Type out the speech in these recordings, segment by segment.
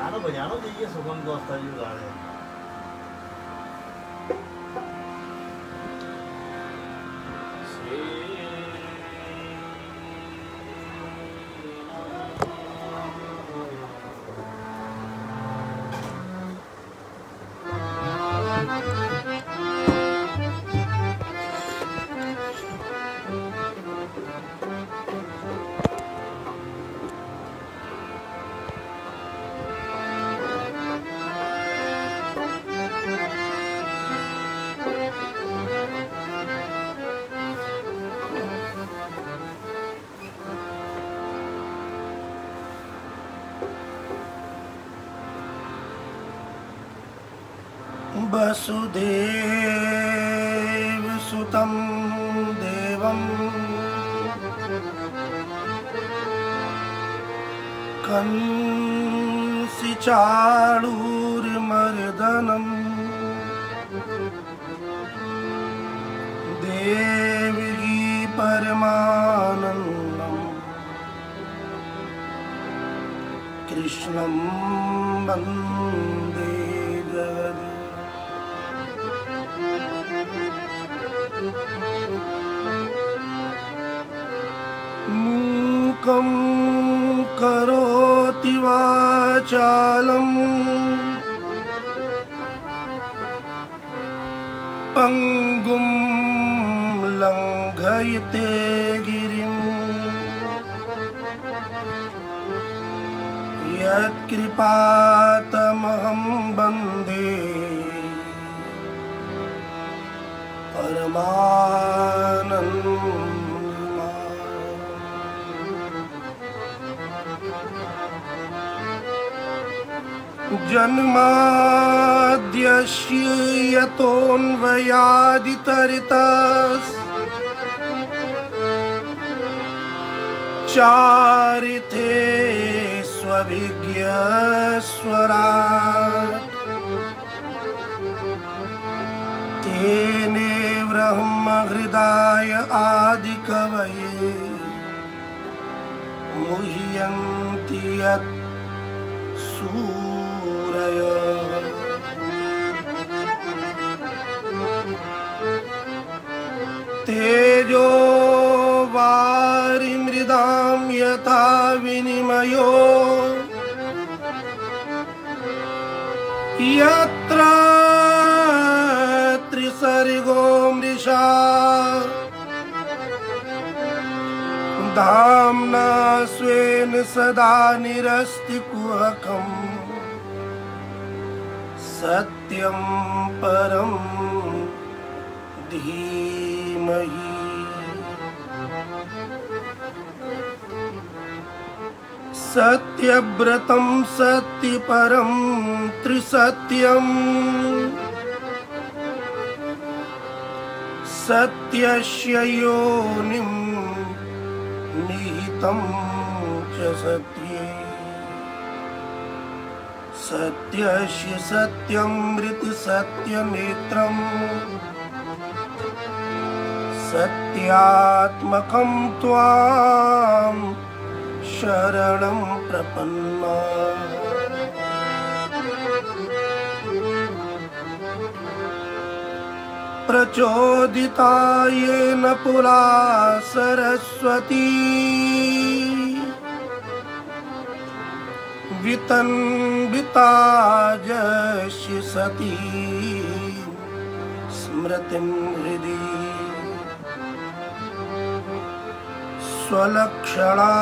Piano बजानो चाहिए सुगम को अस्ताजी गा रहे हैं। वसुदेव सुतं देवं कंसी चाणूरमर्दनम् देवकी परमानन्दं कृष्णं वन्दे जगद्गुरुम्। मूकं करोति वाचालं पंगुं लंघयते गिरिं यत्कृपातमहं वन्दे परमानन्दम्। जन्माद्यस्य यतोऽन्वयादितरितश्चारिते स्वभिज्ञस्वराट् तेने ब्रह्महृदाय आदिकवये मुह्यन्ति यत् तेजो वारिमृदां यथा विनिमयो यत्र त्रिसर्गो मृषा धाम्ना स्वेन सदा निरस्तिकुहकम् सत्यं परं धीमहि। सत्यव्रतं सत्यपरं त्रिसत्यम् सत्यस्य योनिं निहितं च सत्ये सत्यस्य सत्यमृत सत्यनेत्रम् सत्यात्मकं त्वां शरणं प्रपन्ना। प्रचोदिता येन पुरा सरस्वती वितन्विता यस्य सती स्मृतिं हृदि स्वलक्षणा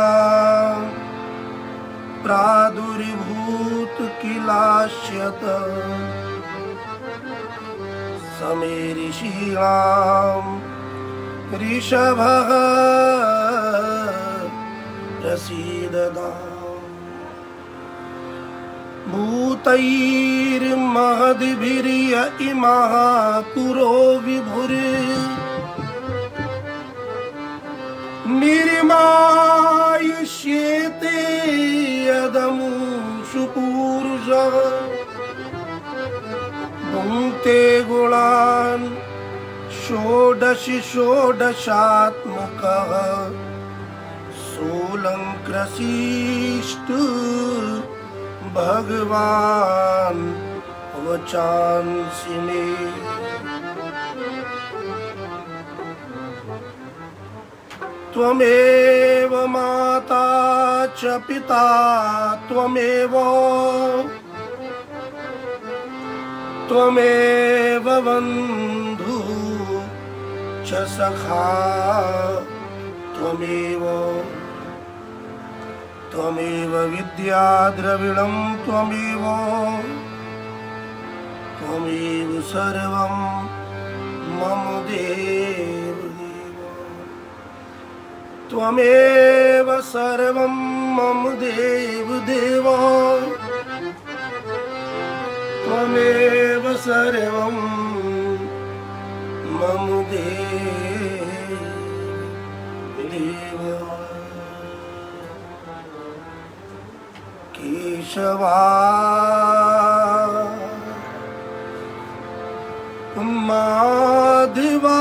प्रादुर्भूत किलाश्यत समे ऋषीणां ऋषभः प्रसीदताम्। भूतैर्महद्भिर्य इमः पुरो विभुर् निर्मायुष्येते यदमुषु पूरुषः भुङ्क्ते गुणान् षोडश षोडशात्मकः सोऽलङ्कृशिष्ट भगवान वचांसिने। त्वमेव माता च पिता त्वमेव, त्वमेव बन्धु च सखा त्वमेव, त्वमेव विद्या द्रविणं त्वमेव, त्वमेव सर्वं मम देव देव, त्वमेव सर्वं मम देव देव, त्वमेव सर्वं मम देव देव। केशवा माधवा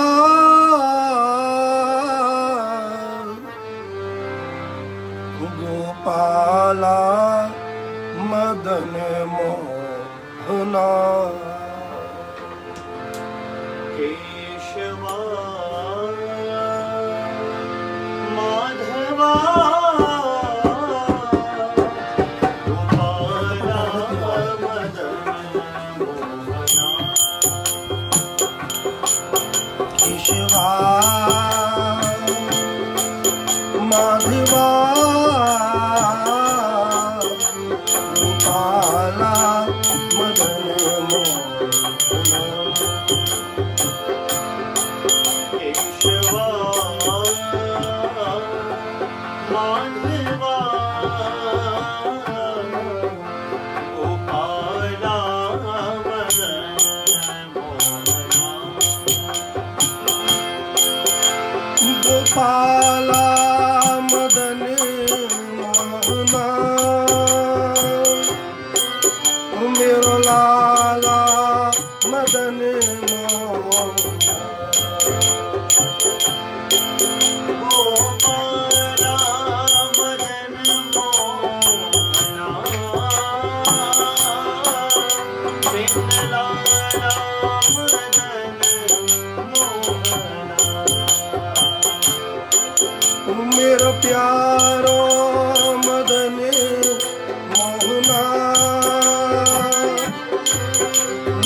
गोपाला मदन मोहना। केशवा माधवा माधवा गोपाला मदन मोहना। केशवा माधवा गोपाला मदन मोहना। गोपाला मदन मोहना, मेरो लाला मदन मोहना। गोपाला मदन मोहना, बिमला मदन मोहना। मेरो प्यारो मदन मोहना,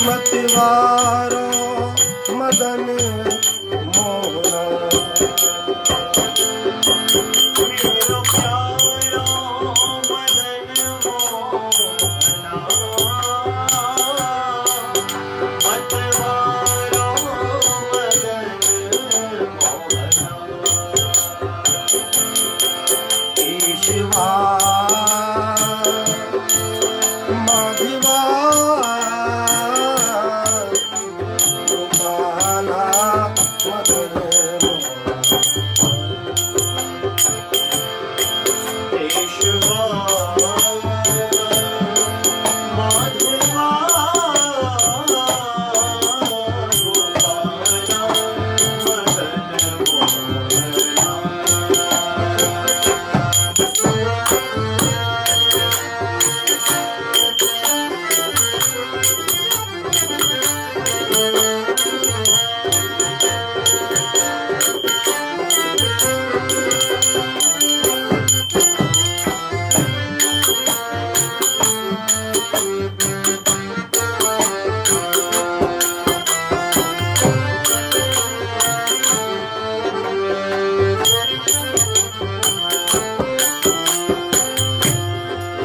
मतवारो मदन मोहना। मेरो प्यारो मदन मोहना, मतवारो मदन मोहना। केशवा माधवा गोपाला मदन केशवा माधवा गोपाला मदन मोहना।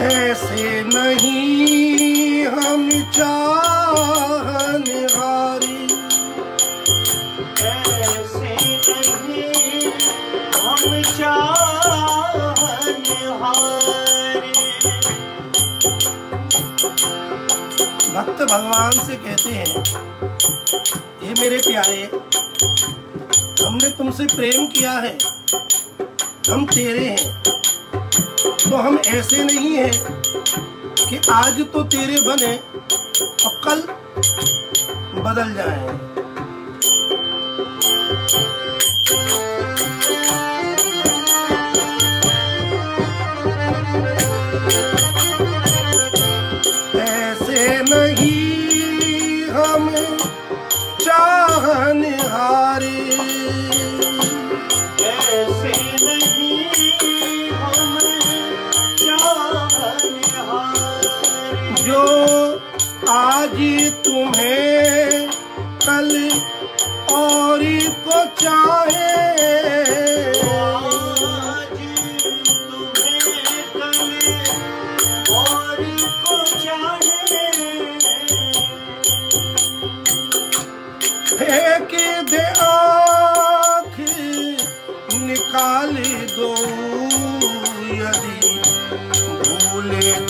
ऐसे नहीं हम चाहनिहारी, ऐसे नहीं हम चाहनिहारी। भक्त भगवान से कहते हैं, हे मेरे प्यारे, हमने तुमसे प्रेम किया है, हम तेरे हैं, तो हम ऐसे नहीं हैं कि आज तो तेरे बने और कल बदल जाएं।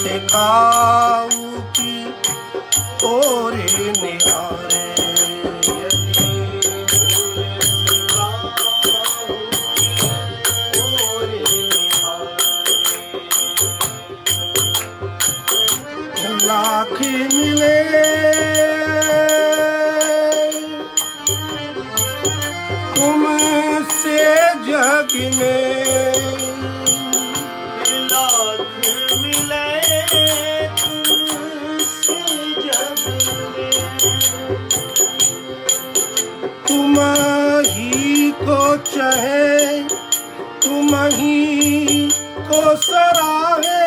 टिकाऊ की ओरे निहारे। लाख मिले तुमसे जग में, लाख मिले तुमसे जग में, तुम ही को चाहे तुम ही को सराहे।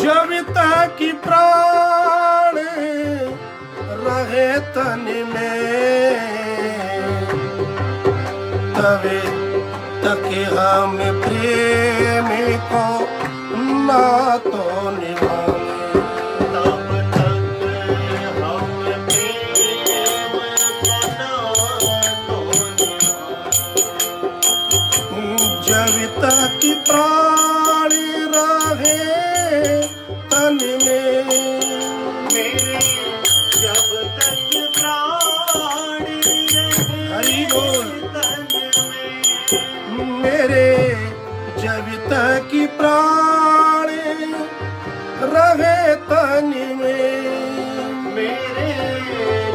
जब तक प्राण रहे तन में, तब तक हम प्रेम को ना तो निभाए। तब तक हम प्रेम को ना तो निभाए। जब तक प्राण रहे तन में, मेरे जब तक प्राण रहे हरि बोल। तन में, मेरे जब तक प्राण रहे तन में, मेरे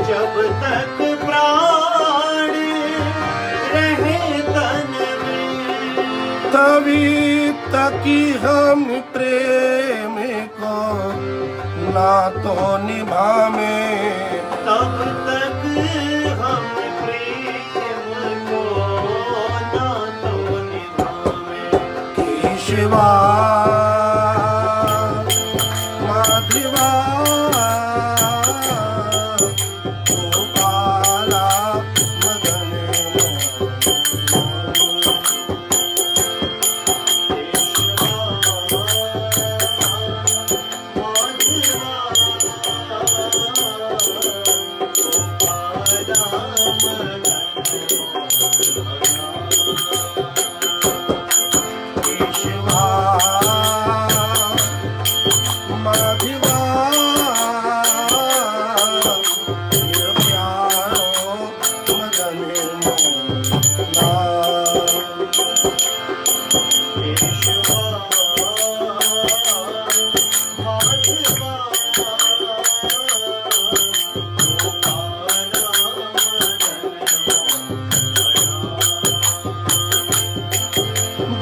जब तक प्राण रहे तन में, तभी तक हम प्रेम को ना तो निभावे। तब तक हम प्रेम को ना तो निभावे। केशवा माधवा गोपाला मदन केशवा माधवा प्यारो मदन मोहना।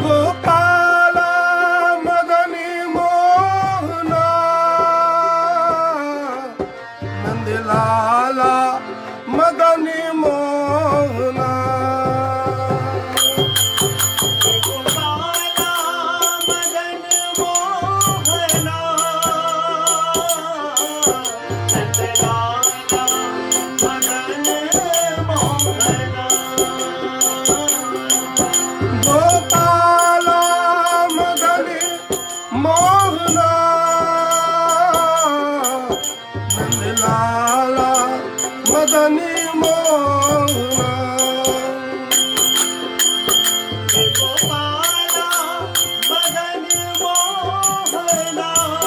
गोपाला मदन मोहना, नंदलाला मदन मोहना। गोपाला मदन मोहना, नंदलाला मदन मोहना। गोपाला मदन मोहना, नंदलाला मदन मोहना। गोपाला मदन मोहना,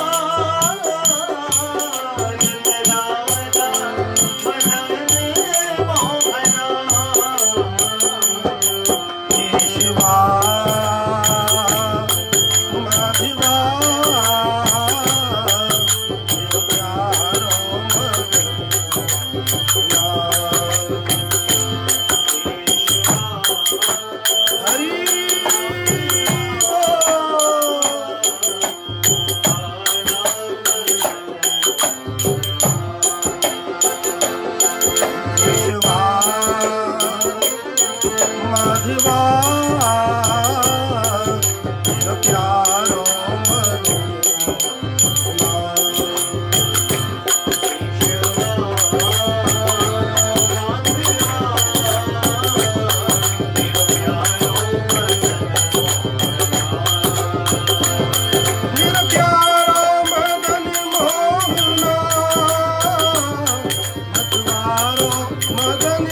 नंदलाला मदन मोहना। केशवा माधवा प्यारो मदना। हरि केशवा माधवा प्यारो मदना। मेरा प्यारा मदन मोहना, मतवारो मदन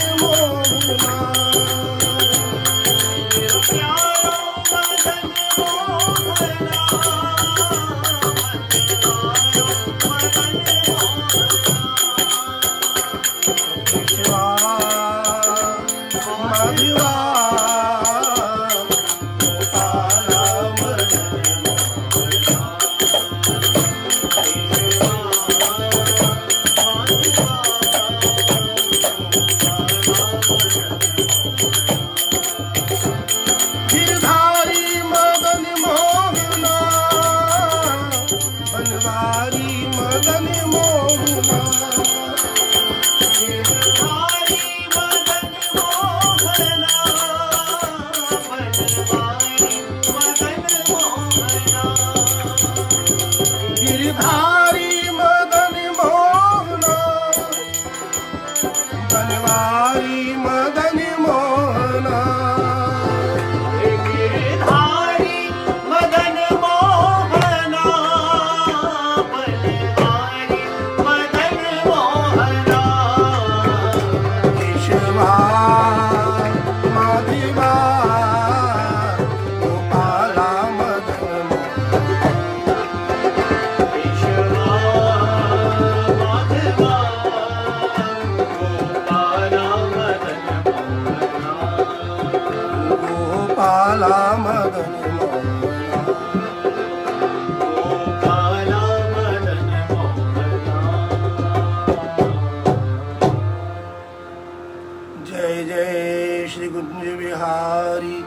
जय जय श्री कुंज बिहारी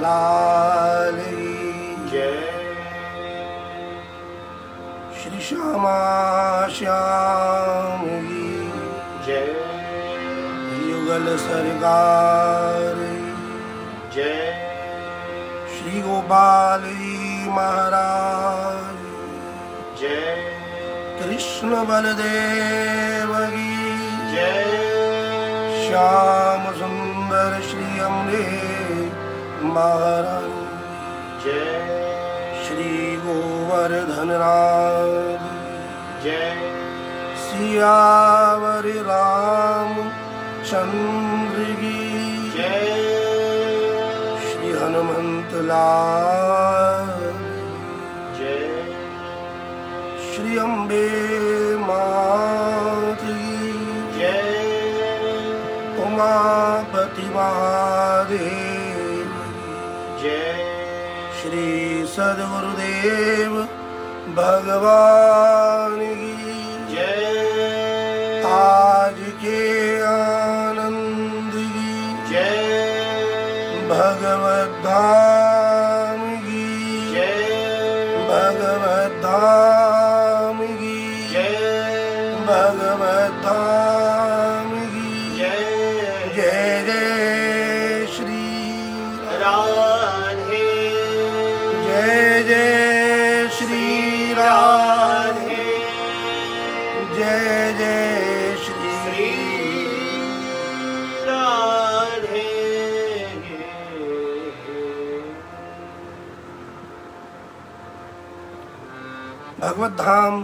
लाल की जय श्री श्यामा श्याम की जय युगल सरकार जय श्री गोपाल जी महाराज जय कृष्ण बलदेव की जय श्याम सुंदर श्री अम्बे महाराज जय श्री गोवर्धन नाथ जय सियावर राम चंद्र की जय श्री हनुमंत लाल जय श्री अम्बे मात की जय उमापति महादेव जय श्री सद्गुरुदेव भगवान की जय आज के आनंद की जय भगवत धाम की जय भगवत धाम की जय भगवत धाम की जय जय जय श्री राधे जय जय श्री राधे जय जय श्री श्री राधे भगवत धाम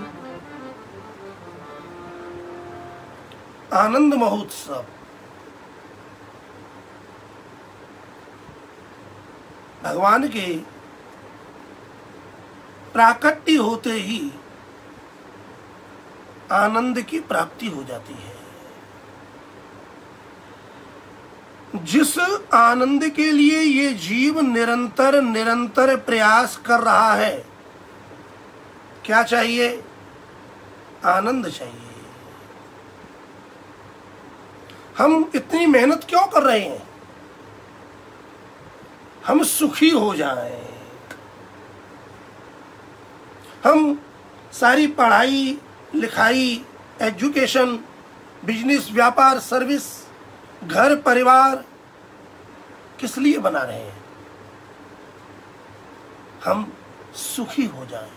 आनंद महोत्सव भगवान के प्राकट्य होते ही आनंद की प्राप्ति हो जाती है। जिस आनंद के लिए ये जीव निरंतर निरंतर प्रयास कर रहा है, क्या चाहिए? आनंद चाहिए। हम इतनी मेहनत क्यों कर रहे हैं? हम सुखी हो जाएं। हम सारी पढ़ाई लिखाई, एजुकेशन, बिजनेस, व्यापार, सर्विस, घर परिवार किस लिए बना रहे हैं? हम सुखी हो जाएं।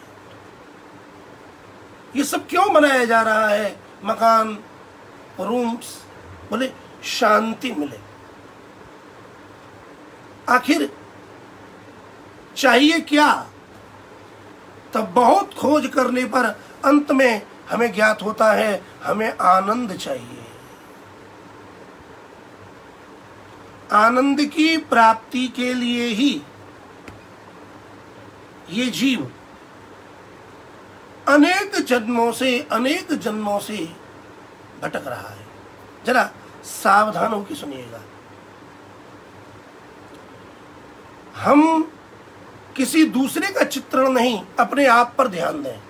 ये सब क्यों बनाया जा रहा है? मकान, रूम्स, बोले शांति मिले। आखिर चाहिए क्या? तब बहुत खोज करने पर अंत में हमें ज्ञात होता है हमें आनंद चाहिए। आनंद की प्राप्ति के लिए ही ये जीव अनेक जन्मों से भटक रहा है। जरा सावधान होकर सुनिएगा। हम किसी दूसरे का चित्रण नहीं, अपने आप पर ध्यान दें।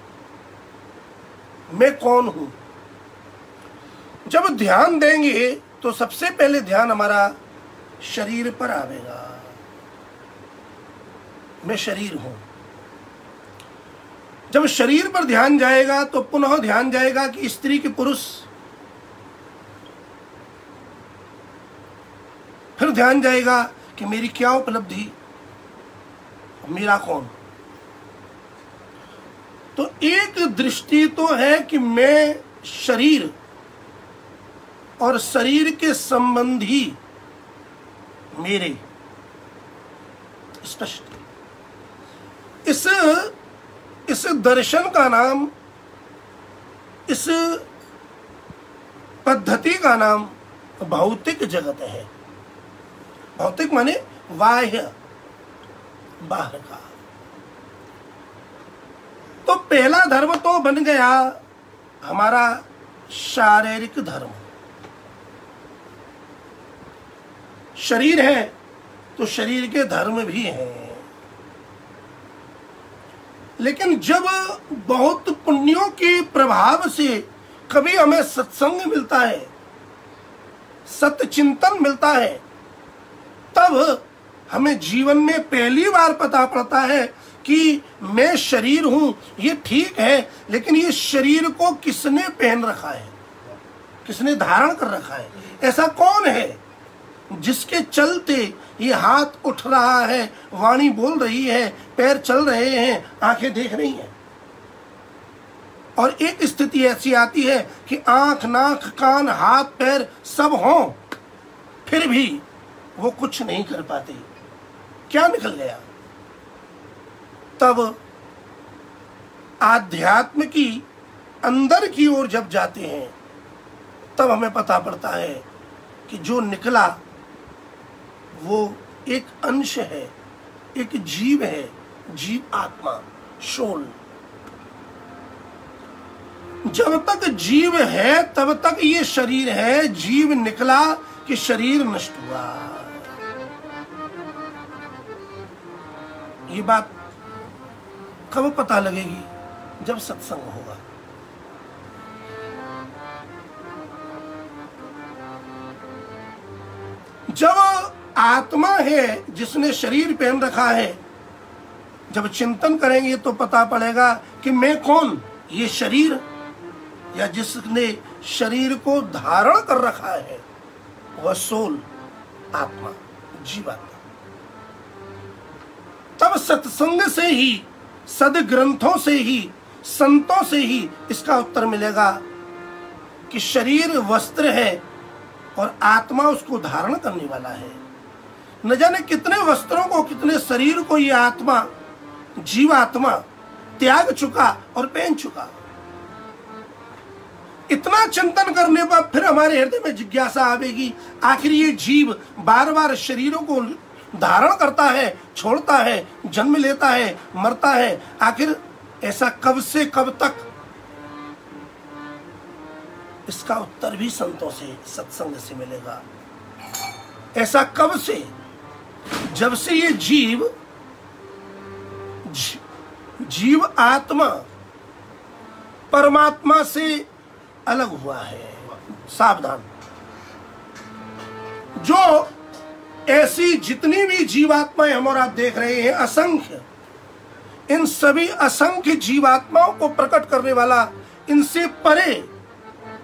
मैं कौन हूं? जब ध्यान देंगे तो सबसे पहले ध्यान हमारा शरीर पर आवेगा। मैं शरीर हूं। जब शरीर पर ध्यान जाएगा तो पुनः ध्यान जाएगा कि स्त्री कि पुरुष। फिर ध्यान जाएगा कि मेरी क्या उपलब्धि, मेरा कौन। तो एक दृष्टि तो है कि मैं शरीर और शरीर के संबंधी मेरे, स्पष्ट। इस दर्शन का नाम, इस पद्धति का नाम भौतिक जगत है। भौतिक माने बाह्य, बाहर का। तो पहला धर्म तो बन गया हमारा शारीरिक धर्म। शरीर है तो शरीर के धर्म भी हैं। लेकिन जब बहुत पुण्यों के प्रभाव से कभी हमें सत्संग मिलता है, सत्य चिंतन मिलता है, तब हमें जीवन में पहली बार पता पड़ता है कि मैं शरीर हूं। ये ठीक है, लेकिन ये शरीर को किसने पहन रखा है, किसने धारण कर रखा है? ऐसा कौन है जिसके चलते ये हाथ उठ रहा है, वाणी बोल रही है, पैर चल रहे हैं, आंखें देख रही हैं? और एक स्थिति ऐसी आती है कि आंख, नाक, कान, हाथ, पैर सब हों, फिर भी वो कुछ नहीं कर पाते। क्या निकल गया? तब आध्यात्म की अंदर की ओर जब जाते हैं, तब हमें पता पड़ता है कि जो निकला वो एक अंश है, एक जीव है, जीव आत्मा, सोल। जब तक जीव है तब तक ये शरीर है। जीव निकला कि शरीर नष्ट हुआ। ये बात कब पता लगेगी? जब सत्संग होगा। जब आत्मा है जिसने शरीर पहन रखा है, जब चिंतन करेंगे तो पता पड़ेगा कि मैं कौन? ये शरीर, या जिसने शरीर को धारण कर रखा है वह सोल, आत्मा, जीवात्मा। तब सत्संग से ही, सद्ग्रंथों से ही, संतों से ही इसका उत्तर मिलेगा कि शरीर वस्त्र है और आत्मा उसको धारण करने वाला है। न जाने कितने वस्त्रों को, कितने शरीर को ये आत्मा, जीवात्मा त्याग चुका और पहन चुका। इतना चिंतन करने पर फिर हमारे हृदय में जिज्ञासा आवेगी, आखिर ये जीव बार बार शरीरों को धारण करता है, छोड़ता है, जन्म लेता है, मरता है, आखिर ऐसा कब से कब तक? इसका उत्तर भी संतों से, सत्संग से मिलेगा। ऐसा कब से? जब से ये जीव आत्मा परमात्मा से अलग हुआ है। सावधान! जो ऐसी जितनी भी जीवात्माएं हम और आप देख रहे हैं, असंख्य, इन सभी असंख्य जीवात्माओं को प्रकट करने वाला, इनसे परे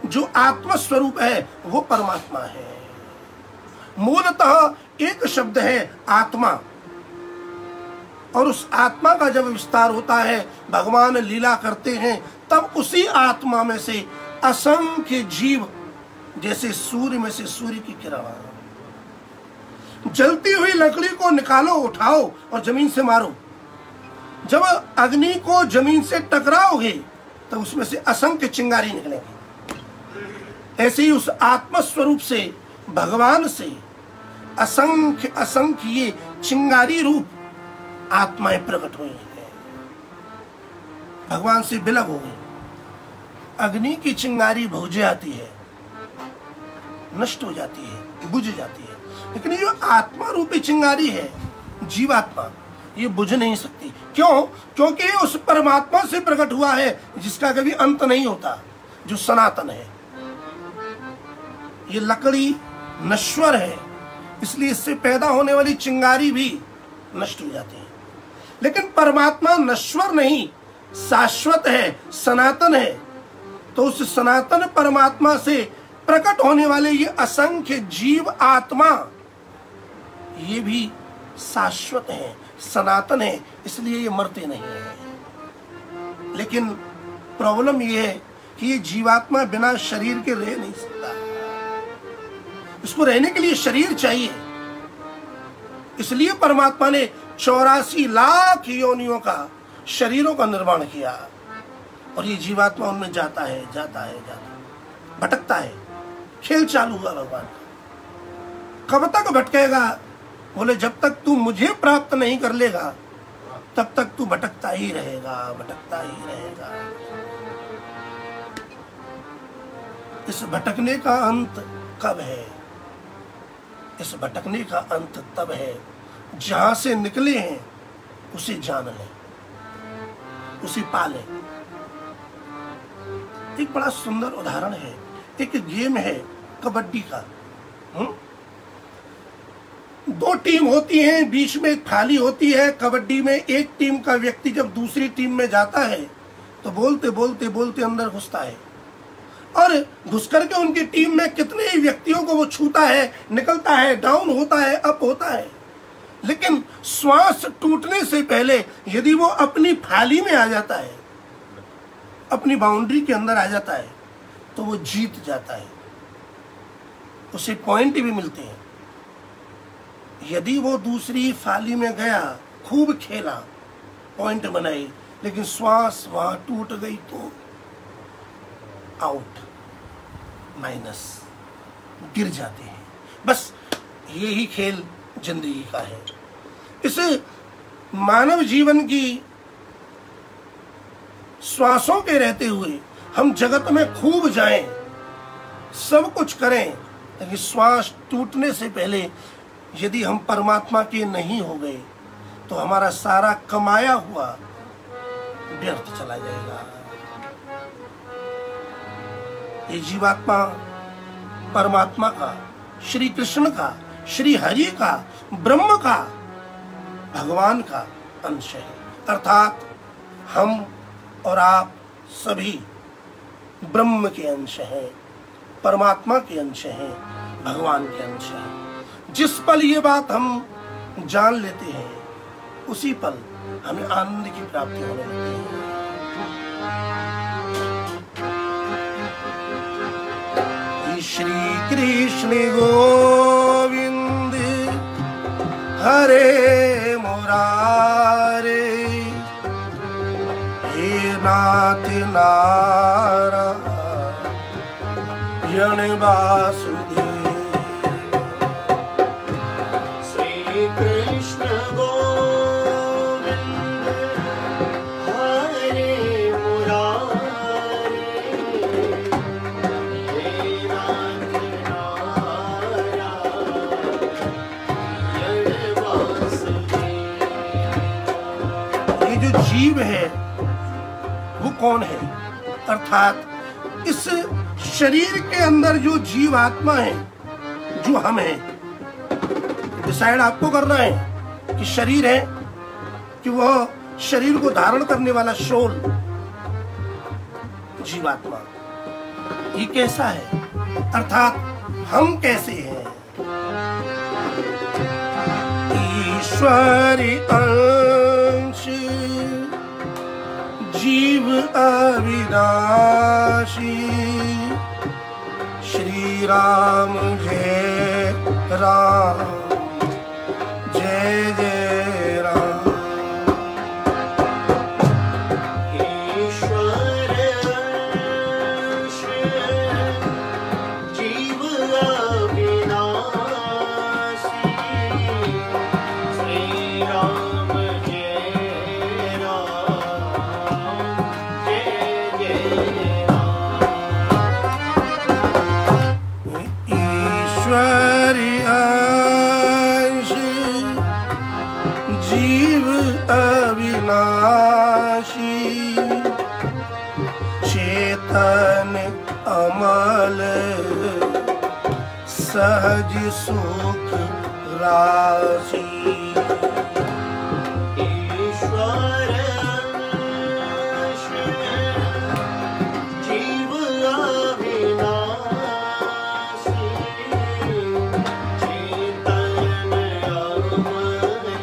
जो आत्म स्वरूप है वो परमात्मा है। मूलतः एक शब्द है आत्मा, और उस आत्मा का जब विस्तार होता है, भगवान लीला करते हैं, तब उसी आत्मा में से असंख्य जीव, जैसे सूर्य में से सूर्य की किरण, जलती हुई लकड़ी को निकालो, उठाओ और जमीन से मारो। जब अग्नि को जमीन से टकराओगे तो उसमें से असंख्य चिंगारी निकलेंगी। ऐसे ही उस आत्म स्वरूप से, भगवान से असंख्य असंख्य ये चिंगारी रूप आत्माएं प्रकट हुई हैं, भगवान से विलग हो गई। अग्नि की चिंगारी बुझ जाती है, नष्ट हो जाती है, बुझ जाती है, लेकिन ये आत्मा रूपी चिंगारी है, जीवात्मा, ये बुझ नहीं सकती। क्यों? क्योंकि ये उस परमात्मा से प्रकट हुआ है जिसका कभी अंत नहीं होता, जो सनातन है। ये लकड़ी नश्वर है, इसलिए इससे पैदा होने वाली चिंगारी भी नष्ट हो जाती है। लेकिन परमात्मा नश्वर नहीं, शाश्वत है, सनातन है। तो उस सनातन परमात्मा से प्रकट होने वाले ये असंख्य जीव आत्मा, ये भी शाश्वत है, सनातन है, इसलिए ये मरते नहीं है। लेकिन प्रॉब्लम ये है कि ये जीवात्मा बिना शरीर के रह नहीं सकता, इसको रहने के लिए शरीर चाहिए। इसलिए परमात्मा ने 84 लाख योनियों का, शरीरों का निर्माण किया, और ये जीवात्मा उनमें जाता है, जाता है, जाता है, भटकता है। खेल चालू हुआ भगवान का। कब तक भटकेगा? बोले जब तक तू मुझे प्राप्त नहीं कर लेगा तब तक तू भटकता ही रहेगा, भटकता ही रहेगा। इस भटकने का अंत कब है? इस भटकने का अंत तब है जहां से निकले हैं उसे जान लें, उसे पालें। एक बड़ा सुंदर उदाहरण है, एक गेम है कबड्डी का। दो टीम होती हैं, बीच में एक थाली होती है। कबड्डी में एक टीम का व्यक्ति जब दूसरी टीम में जाता है तो बोलते बोलते बोलते अंदर घुसता है और घुस करके उनकी टीम में कितने ही व्यक्तियों को वो छूता है, निकलता है, डाउन होता है, अप होता है। लेकिन श्वास टूटने से पहले यदि वो अपनी थाली में आ जाता है, अपनी बाउंड्री के अंदर आ जाता है, तो वो जीत जाता है, उसे पॉइंट भी मिलते हैं। यदि वो दूसरी फाली में गया, खूब खेला, पॉइंट बनाए, लेकिन श्वास वहां टूट गई तो आउट, माइनस, गिर जाते हैं। बस यही खेल जिंदगी का है। इस मानव जीवन की श्वासों के रहते हुए हम जगत में खूब जाएं, सब कुछ करें, लेकिन श्वास टूटने से पहले यदि हम परमात्मा के नहीं हो गए तो हमारा सारा कमाया हुआ व्यर्थ चला जाएगा। ये जीवात्मा परमात्मा का, श्री कृष्ण का, श्री हरि का, ब्रह्म का, भगवान का अंश है। अर्थात हम और आप सभी ब्रह्म के अंश हैं, परमात्मा के अंश हैं, भगवान के अंश हैं। जिस पल ये बात हम जान लेते हैं उसी पल हमें आनंद की प्राप्ति होने लगती है। श्री कृष्ण गोविंद हरे मुरारे, हे नाथ नारायण वासुदेव। कृष्ण गोविंद हरे मुरारे, हे नाथ नारायण वासुदेव। ये जो जीव है वो कौन है? अर्थात इस शरीर के अंदर जो जीव आत्मा है, जो हम हैं, डिसाइड आपको करना है कि शरीर है कि वह शरीर को धारण करने वाला शोल जीवात्मा, ये कैसा है, अर्थात हम कैसे हैं। ईश्वरी अंश जीव अविनाशी, श्री राम जय राम, जय जय राम। ईश्वर अंश जीव अविनाशी, श्री राम जय राम, जय जय राम। ईश्वरी अंश जीव अविनाशी, चेतन अमल सहज सुख राशि। ईश्वर अंश जीव अविनाशी, चेतन अमल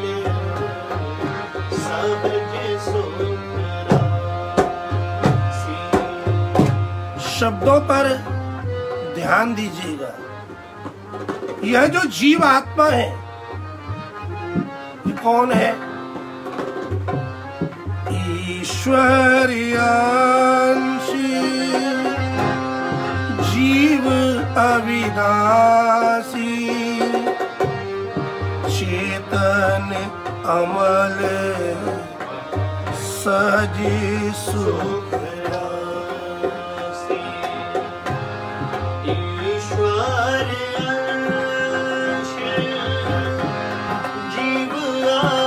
सहज सुख राशि। शब्दों पर ध्यान दीजिएगा। यह जो जीव आत्मा है ये कौन है? ईश्वरी अंश जीव अविनाशी, चेतन अमल सहज सुख राशि। ईश्वर अंश जीव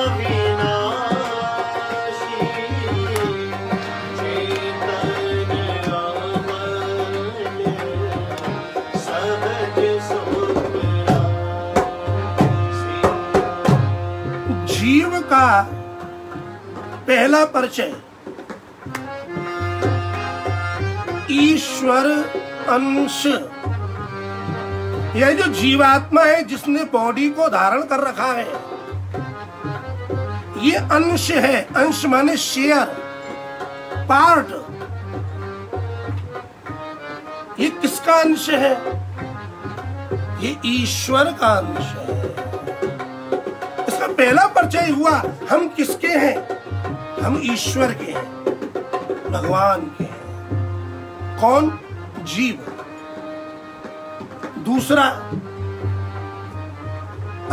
अविनाशी, चेतन अमल सहज सुख का पहला परिचय ईश्वर अंश। यह जो जीवात्मा है जिसने बॉडी को धारण कर रखा है, ये अंश है। अंश माने शेयर, पार्ट। ये किसका अंश है? ये ईश्वर का अंश है। इसका पहला परिचय हुआ हम किसके हैं? हम ईश्वर के हैं, भगवान के हैं। कौन? जीव। दूसरा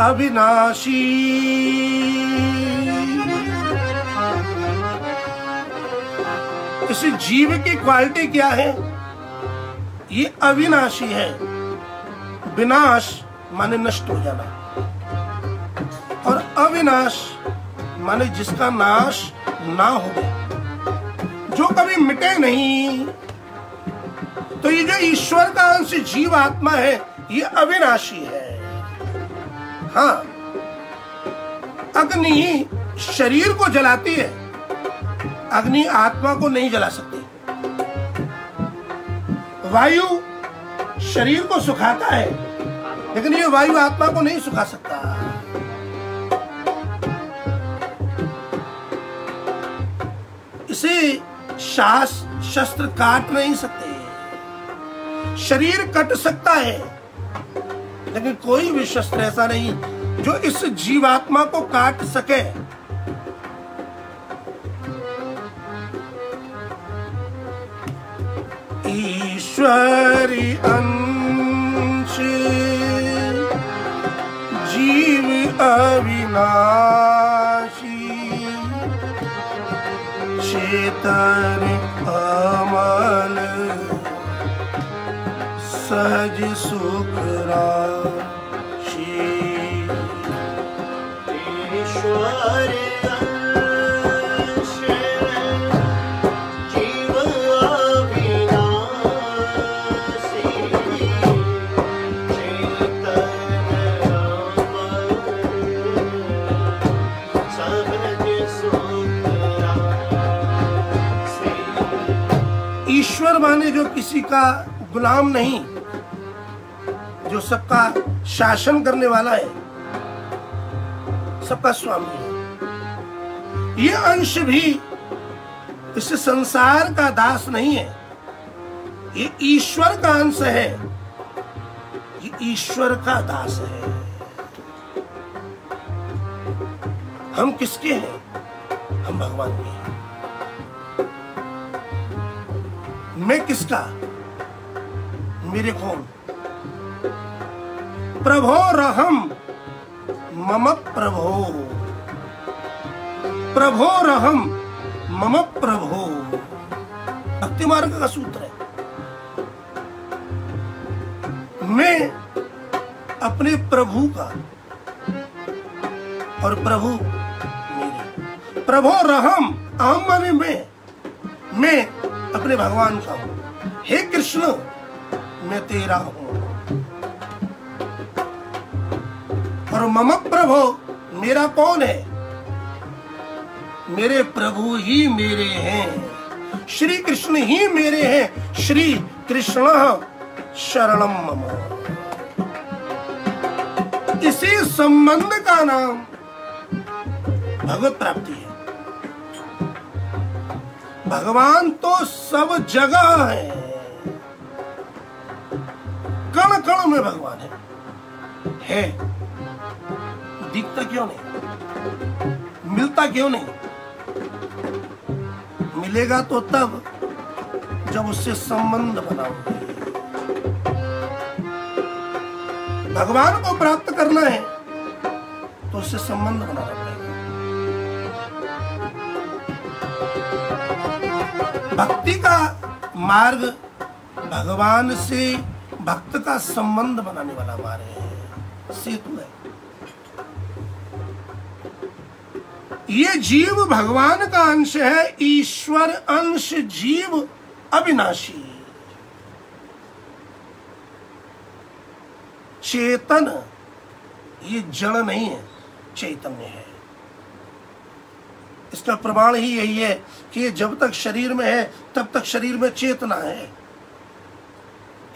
अविनाशी। इस जीव की क्वालिटी क्या है? ये अविनाशी है। विनाश माने नष्ट हो जाना, और अविनाश माने जिसका नाश ना हो, जो कभी मिटे नहीं। तो ये जो ईश्वर का अंश जीव आत्मा है, ये अविनाशी है। हाँ, अग्नि शरीर को जलाती है, अग्नि आत्मा को नहीं जला सकती। वायु शरीर को सुखाता है, लेकिन ये वायु आत्मा को नहीं सुखा सकता। इसे शस्त्र काट नहीं सकते। शरीर कट सकता है, लेकिन कोई भी शस्त्र ऐसा नहीं जो इस जीवात्मा को काट सके। ईश्वरी अंश जीव अविनाशी, चेतन अमल सहज सुख राशि। ईश्वर अंश जीव अविनाशी, चेतन अमल सहज सुख राशि। ईश्वर माने जो किसी का गुलाम नहीं, जो सबका शासन करने वाला है, सबका स्वामी है। ये अंश भी इस संसार का दास नहीं है, ये ईश्वर का अंश है, ये ईश्वर का दास है। हम किसके हैं? हम भगवान के हैं। मैं किसका? मेरे कौन? प्रभो रहम मम प्रभो, प्रभो रहम मम प्रभो। भक्ति मार्ग का सूत्र है। मैं अपने प्रभु का और प्रभु मेरे। प्रभो रहम, अहम माने मैं अपने भगवान का हूं। हे कृष्ण, मैं तेरा हूं। और मम प्रभु, मेरा कौन है? मेरे प्रभु ही मेरे हैं, श्री कृष्ण ही मेरे हैं। श्री कृष्ण शरणम मम। इसी संबंध का नाम भगवत प्राप्ति है। भगवान तो सब जगह है, कण कण में भगवान है। दिखता क्यों नहीं? मिलता क्यों नहीं? मिलेगा तो तब जब उससे संबंध बनाओगे। भगवान को प्राप्त करना है तो उससे संबंध बनाना पड़ेगा। भक्ति का मार्ग भगवान से भक्त का संबंध बनाने वाला मार्ग है, सेतु है। ये जीव भगवान का अंश है, ईश्वर अंश जीव अविनाशी। चेतन, ये जड़ नहीं है, चैतन्य है। इसका प्रमाण ही यही है कि ये जब तक शरीर में है तब तक शरीर में चेतना है।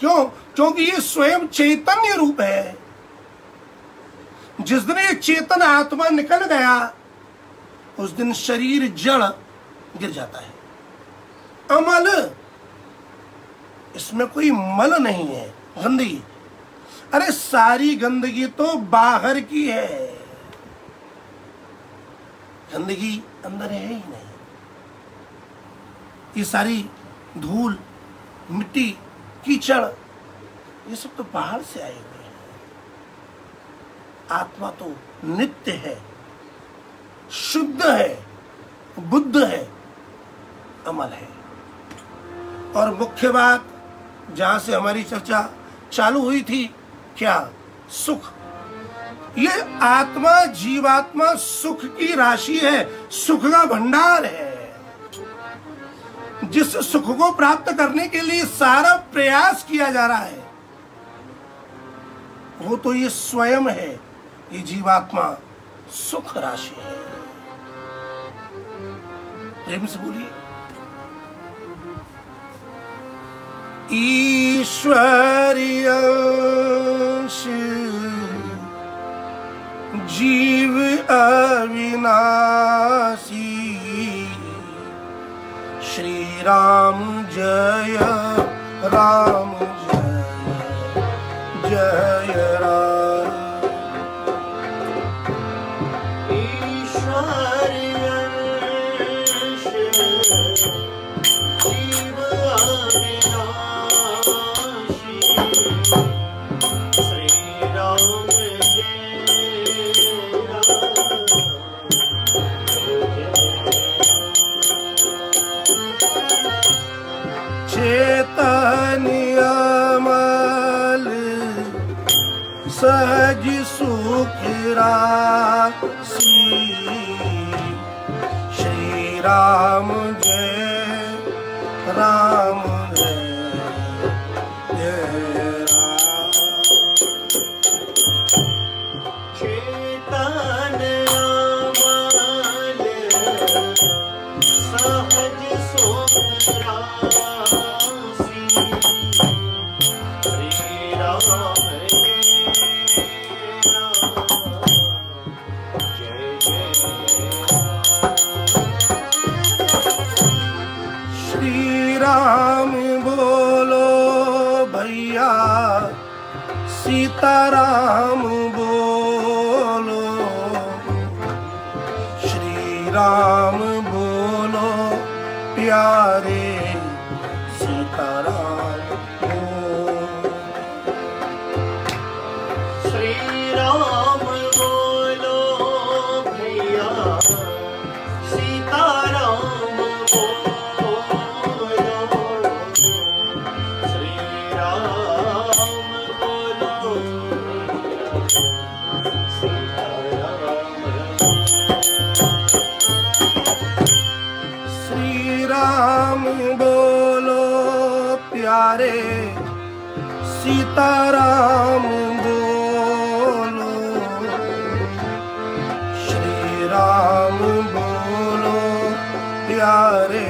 क्यों? क्योंकि ये स्वयं चैतन्य रूप है। जिस दिन ये चेतन आत्मा निकल गया उस दिन शरीर जड़ गिर जाता है। अमल, इसमें कोई मल नहीं है, गंदगी। अरे सारी गंदगी तो बाहर की है, गंदगी अंदर है ही नहीं। ये सारी धूल, मिट्टी, कीचड़, ये सब तो बाहर से आए हुए हैं। आत्मा तो नित्य है, शुद्ध है, बुद्ध है, अमल है। और मुख्य बात जहां से हमारी चर्चा चालू हुई थी, क्या? सुख। ये आत्मा, जीवात्मा सुख की राशि है, सुख का भंडार है। जिस सुख को प्राप्त करने के लिए सारा प्रयास किया जा रहा है वो तो ये स्वयं है। ये जीवात्मा सुख राशि है। प्रेम से बोलिए, ईश्वरीय अंश जीव अविनाशी, श्री राम जय राम जय जय राम। ईश्वरीय अंश जीव अविनाशी, श्री राम चैतन्य अमल सहज सुख राशि, श्री राम जय राम जय जय राम। चेतन अमल सहज सुख राशि, श्री राम जय श्री राम बोलो भैया, सीताराम बोलो, श्री राम बोलो प्यारे, सीताराम बोलो। श्री राम बोलो भैया, सीताराम बोलो, श्री राम बोलो सीताराम। श्री राम बोलो प्यारे, सीताराम बोलो, श्री राम बोलो प्यारे,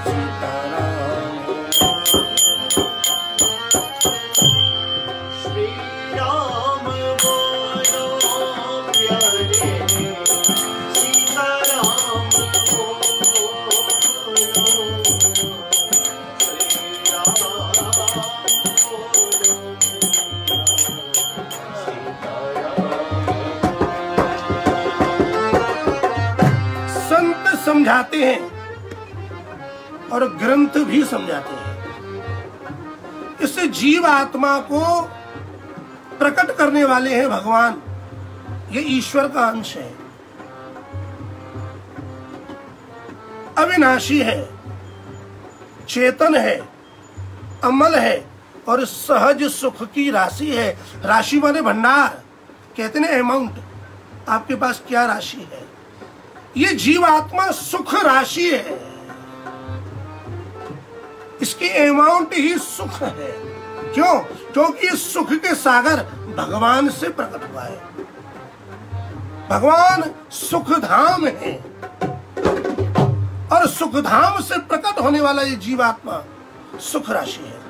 सीताराम। श्री राम बोलो प्यारे, सीताराम बोलो, श्री राम बोलो सीताराम। संत समझाते हैं और ग्रंथ भी समझाते हैं। इससे जीव आत्मा को प्रकट करने वाले हैं भगवान। ये ईश्वर का अंश है, अविनाशी है, चेतन है, अमल है और सहज सुख की राशि है। राशि माने भंडार, कहते हैं अमाउंट। आपके पास क्या राशि है? ये जीवात्मा सुख राशि है, इसकी अमाउंट ही सुख है। क्यों? क्योंकि सुख के सागर भगवान से प्रकट हुआ है। भगवान सुखधाम है और सुखधाम से प्रकट होने वाला ये जीवात्मा सुख राशि है।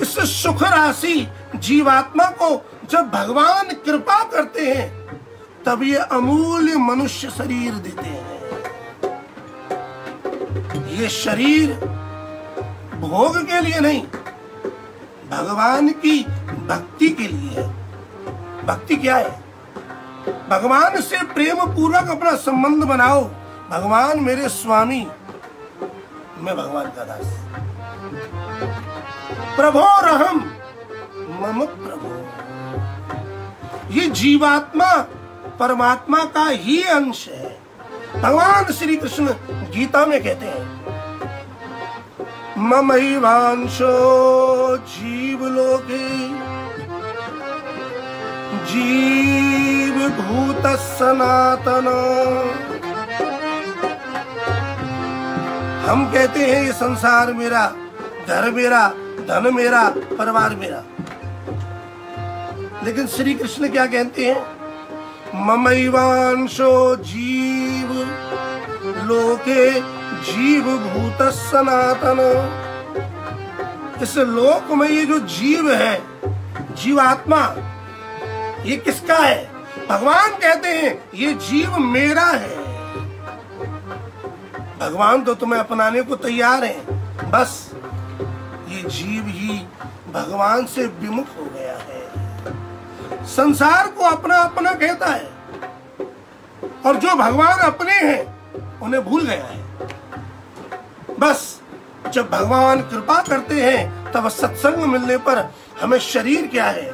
इस सुख राशि जीवात्मा को जब भगवान कृपा करते हैं तब ये अमूल्य मनुष्य शरीर देते हैं। ये शरीर भोग के लिए नहीं, भगवान की भक्ति के लिए है। भक्ति क्या है? भगवान से प्रेम पूर्वक अपना संबंध बनाओ। भगवान मेरे स्वामी, मैं भगवान का दास। प्रभो रहम मम प्रभु। ये जीवात्मा परमात्मा का ही अंश है। भगवान श्री कृष्ण गीता में कहते हैं, ममैवांशो जीवलोके जीवभूत सनातन। हम कहते हैं ये संसार मेरा, घर मेरा, धन मेरा, परिवार मेरा, लेकिन श्री कृष्ण क्या कहते हैं? ममैवांशो जीव लोके जीवभूत सनातन। इस लोक में ये जो जीव है, जीवात्मा, ये किसका है? भगवान कहते हैं ये जीव मेरा है। भगवान तो तुम्हें अपनाने को तैयार है, बस ये जीव ही भगवान से विमुख हो गया है। संसार को अपना अपना कहता है और जो भगवान अपने हैं उन्हें भूल गया है। बस जब भगवान कृपा करते हैं तब सत्संग मिलने पर हमें शरीर क्या है,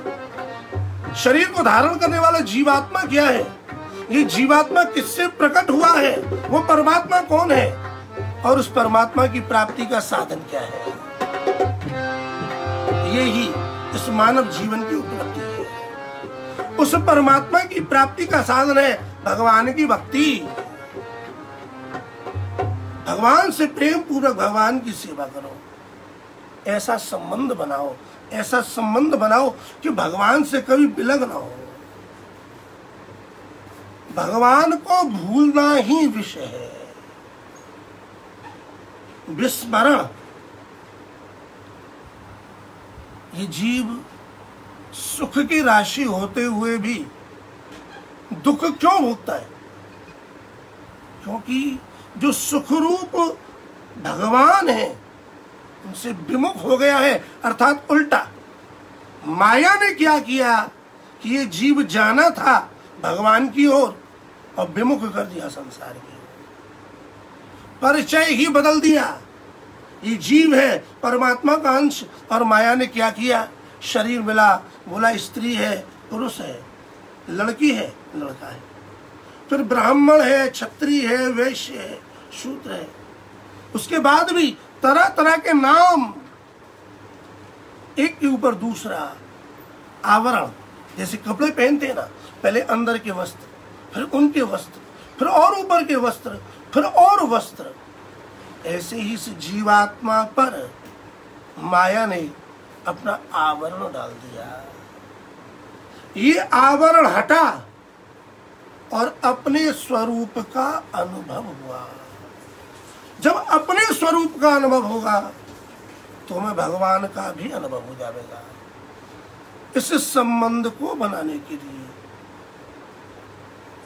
शरीर को धारण करने वाला जीवात्मा क्या है, ये जीवात्मा किससे प्रकट हुआ है, वो परमात्मा कौन है और उस परमात्मा की प्राप्ति का साधन क्या है। ये ही इस मानव जीवन की उपलब्धि है। उस परमात्मा की प्राप्ति का साधन है भगवान की भक्ति। भगवान से प्रेम पूर्वक भगवान की सेवा करो। ऐसा संबंध बनाओ, ऐसा संबंध बनाओ कि भगवान से कभी विलग ना हो। भगवान को भूलना ही विषय है। विस्मरण। ये जीव सुख की राशि होते हुए भी दुख क्यों भोगता है? क्योंकि जो सुख रूप भगवान है उनसे विमुख हो गया है। अर्थात उल्टा, माया ने क्या किया कि ये जीव जाना था भगवान की ओर और विमुख कर दिया संसार की ओर। परिचय ही बदल दिया। ये जीव है परमात्मा का अंश और माया ने क्या किया? शरीर मिला, बोला स्त्री है, पुरुष है, लड़की है, लड़का है, फिर ब्राह्मण है, क्षत्रिय है, वैश्य है, शूद्र है। उसके बाद भी तरह तरह के नाम, एक के ऊपर दूसरा आवरण। जैसे कपड़े पहनते हैं ना, पहले अंदर के वस्त्र, फिर उनके वस्त्र, फिर और ऊपर के वस्त्र, फिर और वस्त्र। ऐसे ही इस जीवात्मा पर माया ने अपना आवरण डाल दिया। ये आवरण हटा और अपने स्वरूप का अनुभव हुआ। जब अपने स्वरूप का अनुभव होगा तो हमें भगवान का भी अनुभव हो जाएगा। इस संबंध को बनाने के लिए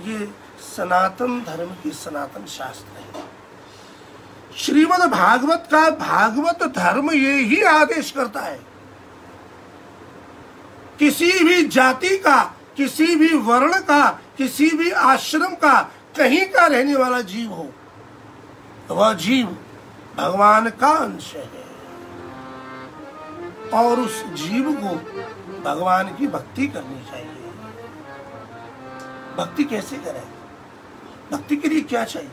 ये सनातन धर्म की सनातन शास्त्र है। श्रीमद् भागवत का भागवत धर्म ये ही आदेश करता है, किसी भी जाति का, किसी भी वर्ण का, किसी भी आश्रम का, कहीं का रहने वाला जीव हो, वह जीव भगवान का अंश है और उस जीव को भगवान की भक्ति करनी चाहिए। भक्ति कैसे करें? भक्ति के लिए क्या चाहिए?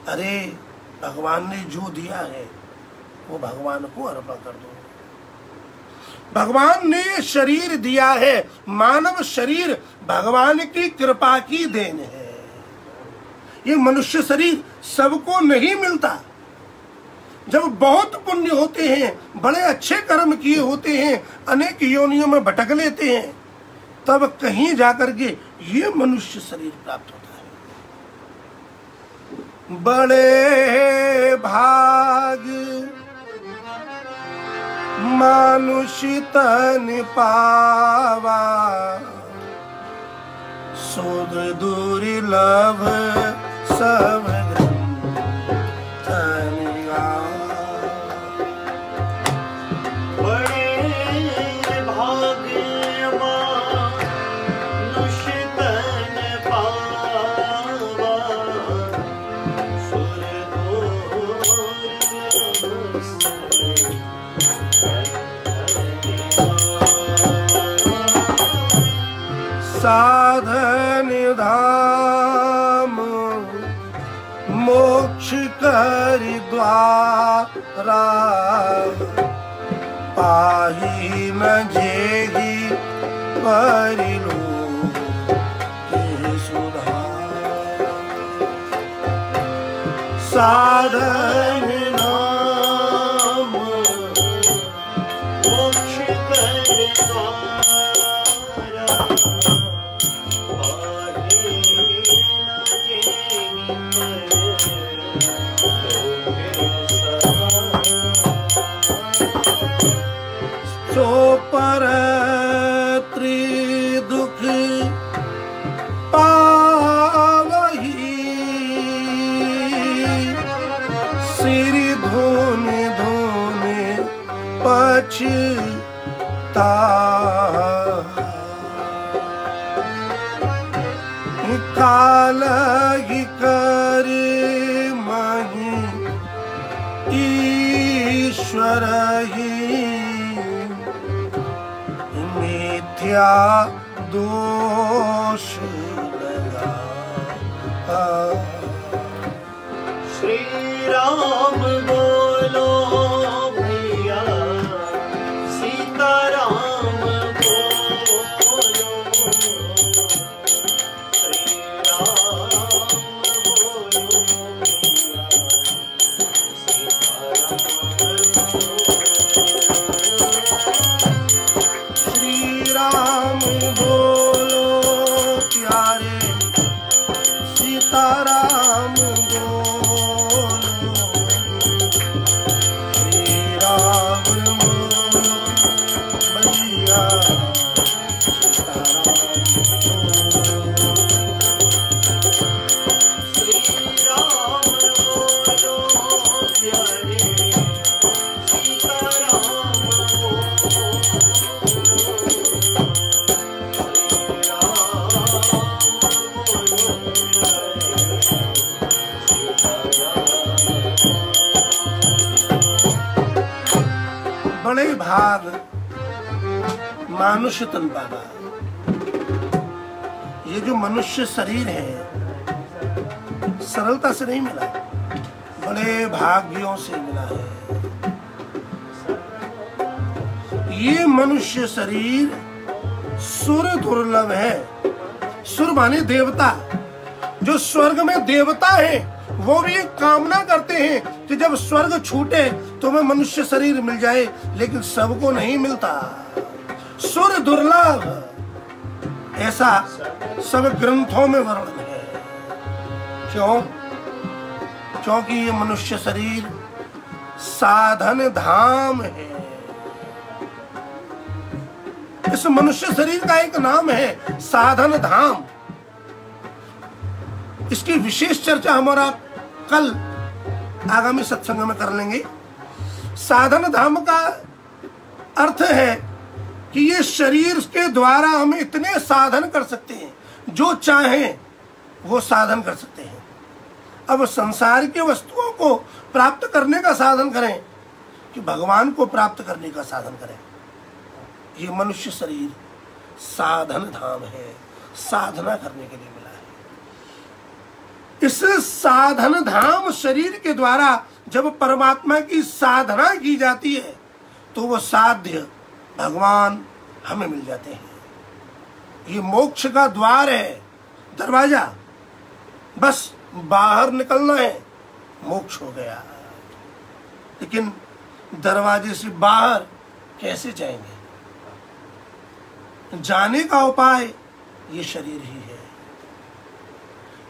अरे भगवान ने जो दिया है वो भगवान को अर्पण कर दो। भगवान ने शरीर दिया है, मानव शरीर भगवान की कृपा की देन है। ये मनुष्य शरीर सबको नहीं मिलता। जब बहुत पुण्य होते हैं, बड़े अच्छे कर्म किए होते हैं, अनेक योनियों में भटक लेते हैं, तब कहीं जाकर के ये मनुष्य शरीर प्राप्त होता है। बड़े भाग मानुष तन पावा, सुध दुर्लभ सब ग्रंथनिया। बड़े भाग मानुष तन पावा, सुर दुर्लभ सब साधन धाम मोक्ष कर द्वारा, पाही न जेहि परिलोक के सुधार। साधन धाम मोक्ष कर द्वारा, पाहि न जेहि परिलोक सो पर त्रिदुख पावही, सिर धोने धोने पछता। काल ही कर मही ईश्वर ही, मिथ्या दोष लगा। श्री राम बोलो भैया, सीता राम बोलो। श्री राम बोलो भैया, सीता राम बोलो। श्री राम बोलो प्यारे, सीताराम बोलो। श्री राम बोलो भैया, सीताराम बोलो। श्री राम बोलो प्यारे, सीता राम बोलो। श्री राम बोलो प्यारे, सीता राम। बड़े भाग मानुष तन पावा। ये जो मनुष्य शरीर है सरलता से नहीं मिला, बड़े भाग्यों से मिला है। ये मनुष्य शरीर सुर दुर्लभ है। सुर माने देवता। जो स्वर्ग में देवता है वो भी कामना करते हैं कि जब स्वर्ग छूटे तो हमें मनुष्य शरीर मिल जाए, लेकिन सबको नहीं मिलता। सुर दुर्लभ, ऐसा सब ग्रंथों में वर्णन है। क्यों? क्योंकि ये मनुष्य शरीर साधन धाम है। इस मनुष्य शरीर का एक नाम है साधन धाम। इसकी विशेष चर्चा हमारा कल आगामी सत्संग में कर लेंगे। साधन धाम का अर्थ है कि ये शरीर के द्वारा हम इतने साधन कर सकते हैं, जो चाहें वो साधन कर सकते हैं। अब संसार की वस्तुओं को प्राप्त करने का साधन करें कि भगवान को प्राप्त करने का साधन करें। ये मनुष्य शरीर साधन धाम है, साधना करने के लिए मिला है। इस साधन धाम शरीर के द्वारा जब परमात्मा की साधना की जाती है तो वो साध्य भगवान हमें मिल जाते हैं। ये मोक्ष का द्वार है, दरवाजा। बस बाहर निकलना है, मोक्ष हो गया। लेकिन दरवाजे से बाहर कैसे जाएंगे? जाने का उपाय ये शरीर ही है।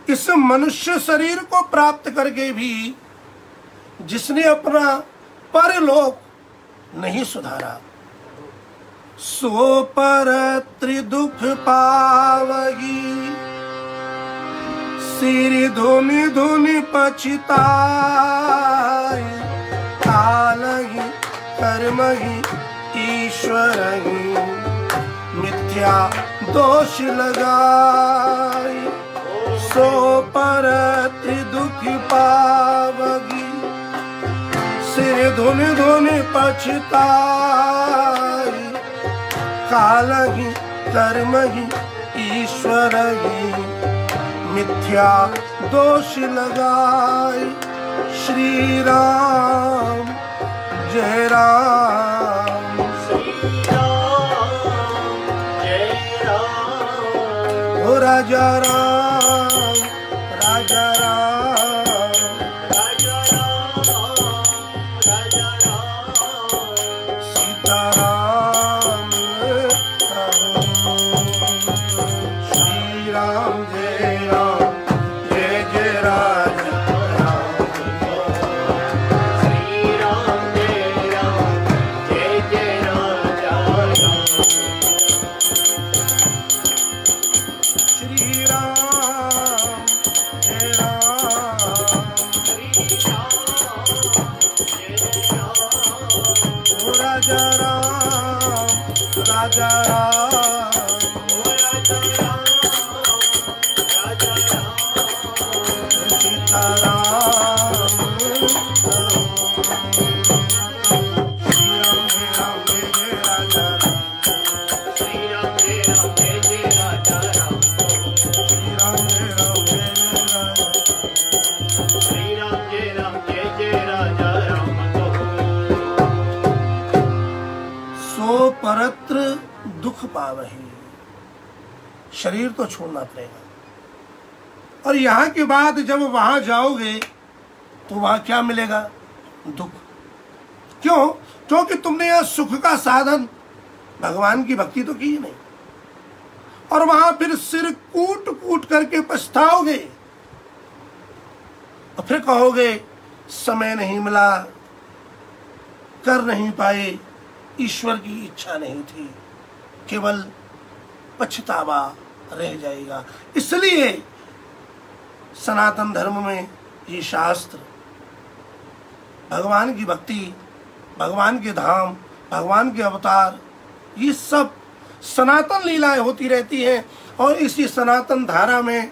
इस मनुष्य शरीर को प्राप्त करके भी जिसने अपना परलोक नहीं सुधारा, सो पर त्रिदुख पावगी, सिर धुनि धुनि पछताए, काल ही कर्म ही ईश्वर ही मिथ्या दोष लगाए, सो पर त्रिदुख पावगी, सिर धुनि धुनि पछताए, काल ही कर्म ही ईश्वर ही मिथ्या दोष लगाए। श्री राम जय राम, श्री राम जय राम, ओ राजा राम राजा राम, राजा राम राजा राम, सीता राम श्री राम जय राम, जय जय राजा राम, श्री राम जय राम, जय जय राजा राम, श्री राम जय राम, श्री राम जय राम, ओ राजा राम राजा राम, राजा राम राजा राम, सीता राम श्री राम जय राम, जय जय राजा राम, श्री राम जय राम, जय जय राजा राम, श्री राम जय राम, जय जय राजा, श्री राम जय राम, जय जय राजा राम। सो परत्र दुख पावही, शरीर तो छोड़ना पड़ेगा। और यहाँ के बाद जब वहां जाओगे तो वहां क्या मिलेगा? दुख। क्यों? क्योंकि तुमने यह सुख का साधन भगवान की भक्ति तो की ही नहीं, और वहां फिर सिर कूट कूट करके पछताओगे और फिर कहोगे समय नहीं मिला, कर नहीं पाए, ईश्वर की इच्छा नहीं थी, केवल पछतावा रह जाएगा। इसलिए सनातन धर्म में ये शास्त्र भगवान की भक्ति, भगवान के धाम, भगवान के अवतार, ये सब सनातन लीलाएं होती रहती हैं। और इसी सनातन धारा में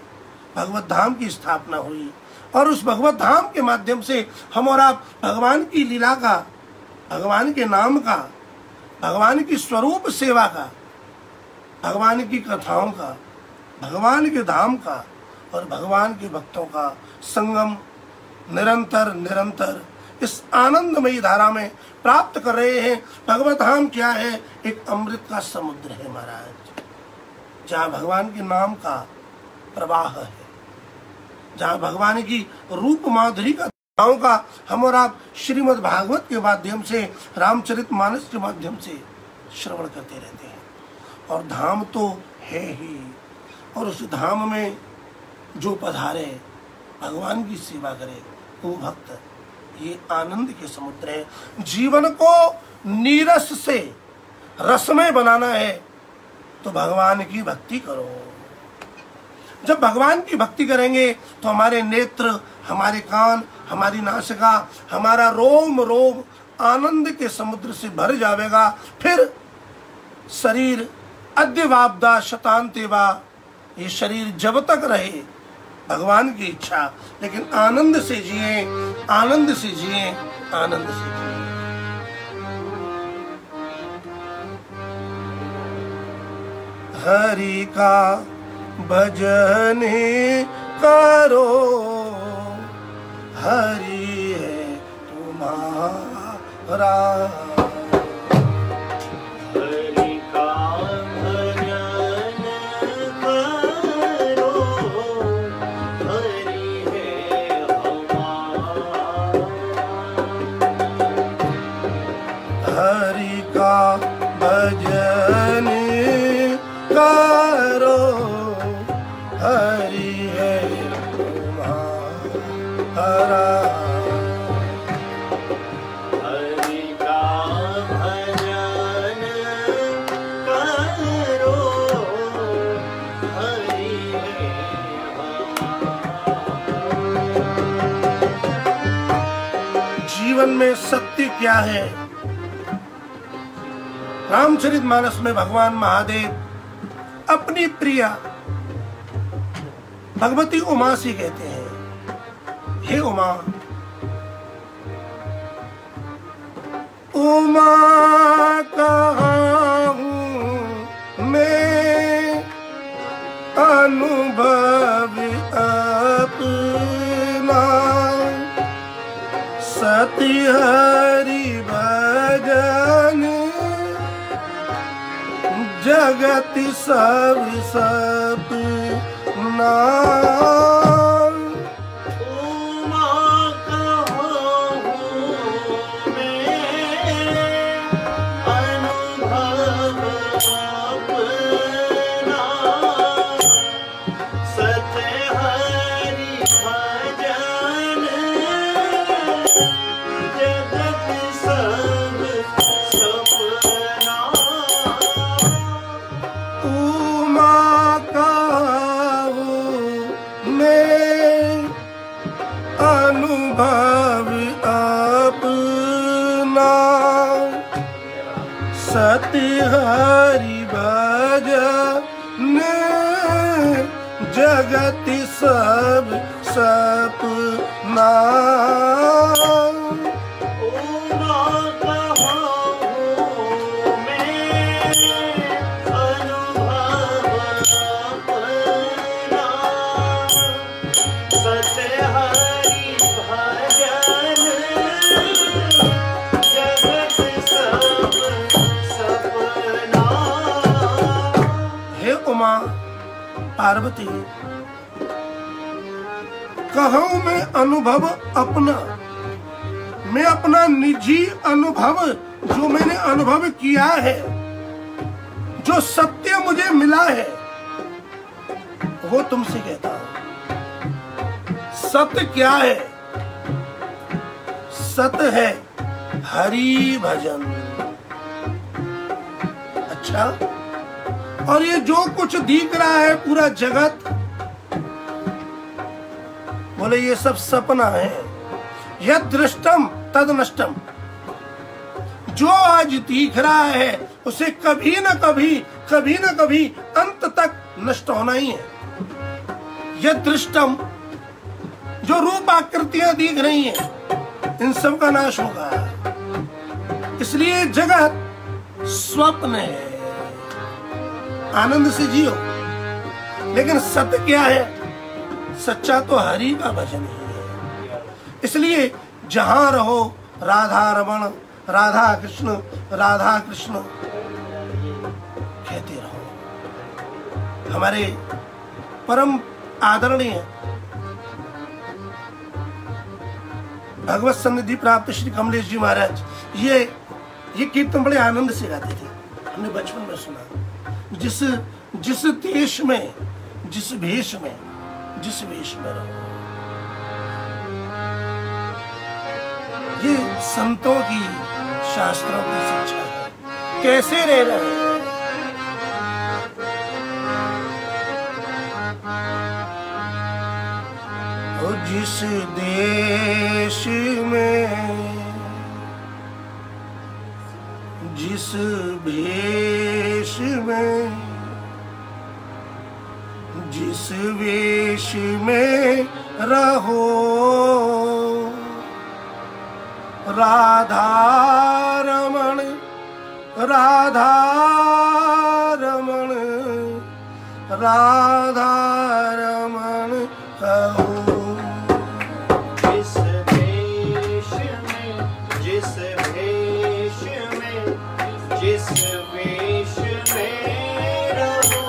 भगवत धाम की स्थापना हुई, और उस भगवत धाम के माध्यम से हम और आप भगवान की लीला का, भगवान के नाम का, भगवान की स्वरूप सेवा का, भगवान की कथाओं का, भगवान के धाम का और भगवान के भक्तों का संगम निरंतर निरंतर इस आनंदमयी धारा में प्राप्त कर रहे हैं। भगवत धाम क्या है? एक अमृत का समुद्र है महाराज, जहाँ भगवान के नाम का प्रवाह है, जहाँ भगवान की रूप माधुरी का कथाओं का हम और आप श्रीमद् भागवत के माध्यम से, रामचरितमानस के माध्यम से श्रवण करते रहते हैं। और धाम तो है ही, और उस धाम में जो पधारे, भगवान की सेवा करे, वो भक्त, ये आनंद के समुद्र है। जीवन को नीरस से रसमय बनाना है तो भगवान की भक्ति करो। जब भगवान की भक्ति करेंगे तो हमारे नेत्र, हमारे कान, हमारी नासिका, हमारा रोम रोम आनंद के समुद्र से भर जाएगा। फिर शरीर अद्यवाब्दा शतांतेवा, ये शरीर जब तक रहे भगवान की इच्छा, लेकिन आनंद से जिए, आनंद से जिए, आनंद से जिए। हरि का भजन करो, हरि है तुम्हारा। हरि का भजन करो, हरि है हमारा। हरि का भजन करो, हरि है तुम्हारा। हरि का भजन करो, हरि है जीवन में सत्य क्या है? रामचरितमानस में भगवान महादेव अपनी प्रिया भगवती उमा से कहते हैं, हे उमा, उमा कहाँ हूँ मैं, अनुभव अपना, सती हरि भजन जगत सब सपना। उमा कहाँ हूँ मैं, अनुभव अपना, सत हरि भजन जगत सब सपना। उमा कहाँ हूँ मैं, अनुभव अपना, सत्य हरि भजन जगत सब सपना। उमा कहाँ हूँ मैं, अनुभव अपना, सत हरि भजन जगत सब सपना। हे उमा पार्वती, कहूँ मैं अनुभव अपना, मैं अपना निजी अनुभव जो मैंने अनुभव किया है, जो सत्य मुझे मिला है, वो तुमसे कहता हूं। सत्य क्या है? सत्य है हरि भजन। अच्छा, और ये जो कुछ दिख रहा है पूरा जगत, बोले ये सब सपना है। यद दृष्टम तद नष्टम, जो आज दिख रहा है उसे कभी न कभी अंत तक नष्ट होना ही है। यद दृष्टम, जो रूप आकृतियां दिख रही हैं, इन सब का नाश होगा। इसलिए जगत स्वप्न है, आनंद से जियो। लेकिन सत्य क्या है? सच्चा तो हरि का भजन ही है। इसलिए जहां रहो राधा रमण, राधा कृष्ण कहते रहो। हमारे परम आदरणीय भगवत सन्निधि प्राप्त श्री कमलेश जी महाराज ये कीर्तन बड़े आनंद से गाते थे। हमने बचपन में सुना। जिस देश में, जिस भेष में रहो, ये संतों की, शास्त्रों की शिक्षा है। कैसे रह रहे हैं? और जिस देश में, जिस भेष में, जिस वेश में रहो, राधा रमण कहो। जिस भेष में, जिस भेष में, जिस वेश में रहो,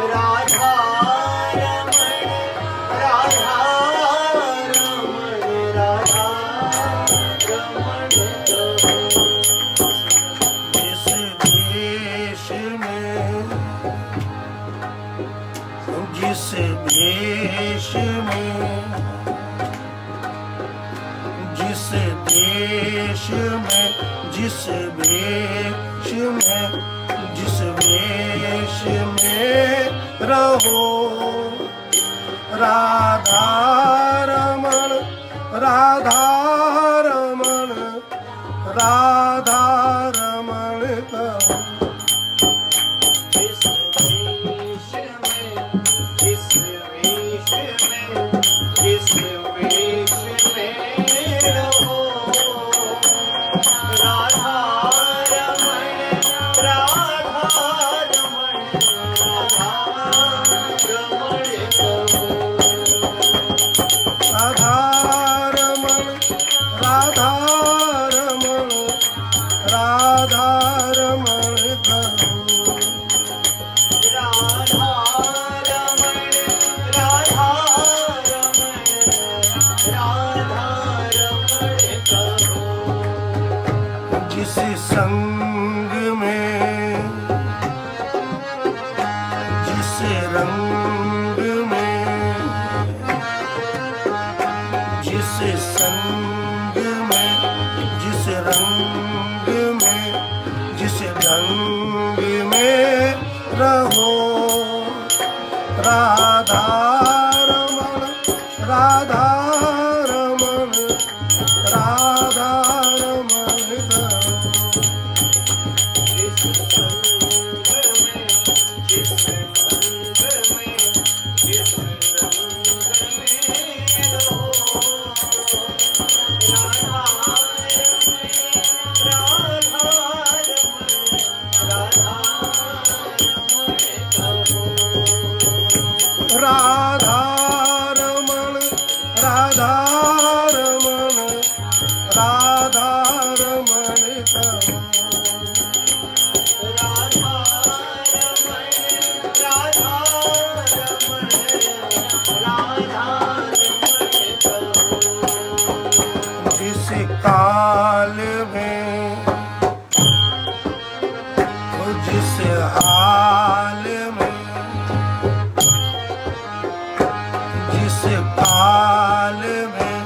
राधा रमण जिस देश में, जिस भेष में, जिस देश में, जिस भेष में, जिस वेश में रहो राधा रमण, राधा रमण, राधा रमण कहो। जिस वेश में, जिस वेश में, जिस वेश में रहो राधा रमण, राधा रमण, राधा रमण कहो। राधा रमण, राधा रमण, राधा रमण कहो। राधा रमण, राधा रमण, राधा रमण कहो। जिस संग में, जिस रंग में, जिस संग में, जिस रंग में, जिस ढंग में रहो राधा रमण, राधा रमण, राधा रमण कहो। जिस संग में, जिस रंग में, जिस रंग में रहो राधा रमण, राधा रमण, राधा रमण कहो। राधा रमण, राधा रमण, राधा रमण कहो। राधा रमण, राधा रमण, राधा रमण कहो। जिस काल में, जिस हाल में, जिस काल में,